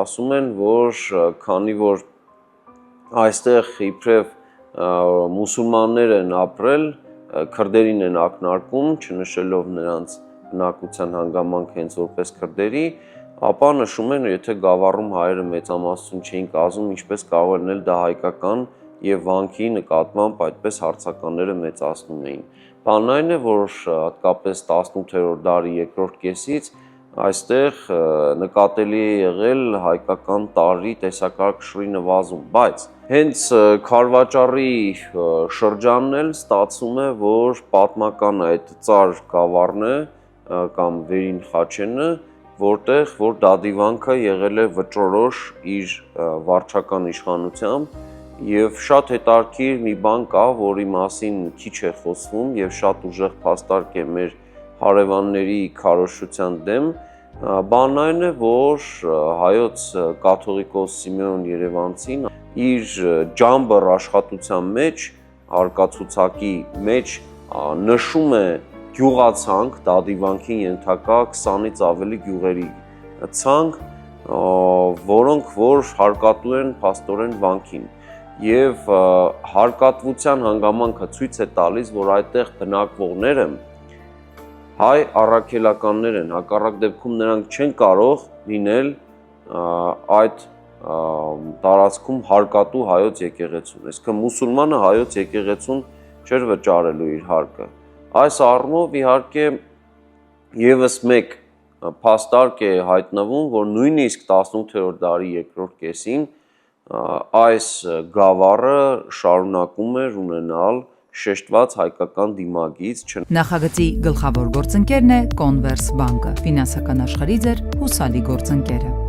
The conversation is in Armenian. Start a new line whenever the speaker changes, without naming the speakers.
ասում են, որ քանի որ այստեղ իբրև մուսուլմաններ են ապրել, քրդերին են ակնարկում, չնշելով նրանց բնակության հանգամանք հենց որպես քրդերի, ապա նշում են, եթե Գավառում հայերը մեծամասնություն չէին կազմում, ինչպես կարող է լինել դա հայկական եւ վանքի նկատմամբ այդպես հարցականները մեծացնում էին։ Բանն այն է, որ հատկապես 18-րդ դարի երկրորդ կեսից այստեղ նկատելի է եղել հայկական տարրի տեսակարգշռի նվազում, բայց հենց քարվաճառի շրջանն էլ ստացվում է, որ պատմական այդ ծար գավառն է կամ վերին Խաչենը, որտեղ որ դադիվանքը եղել է վճռորոշ իր վարչական իշխանությամբ եւ շատ հետաքրքիր մի բան կա, որի մասին քիչ է խոսվում եւ շատ ուժեղ փաստարկ է մեր հարևանների քարոզչության դեմ, բանն այն է, որ հայոց կաթողիկոս Սիմեոն Երևանցին իր ջամբր աշխատության մեջ, արկածուցակի մեջ նշում է գյուղացանք, դադիվանքին ենթակա 20-ից ավելի գյուղերի ցանկ, որոնք որ հարկատու են փաստորեն վանքին։ Եվ հարկատվության հանգամանքը ցույց է տալիս, որ այդտեղ բնակվողները հայ առաքելականներ են, հակառակ դեպքում նրանք չեն կարող լինել այդ տարածքում հարկատու հայոց եկեղեցուն, այսինքն մուսուլմանը հայոց եկեղեցուն չէր վճարելու իր հարկը։ Այս առումով իհարկե եւս մեկ փաստարկ է հայտնվում, որ նույնիսկ 18-րդ դարի երկրորդ կեսին այս գավառը շարունակում էր ունենալ շեշտված հայկական դիմագիծ։
Նախագծի գլխավոր գործընկերն է Կոնվերս բանկը, ֆինանսական աշխարհի ձեր հուսալի գործընկերը։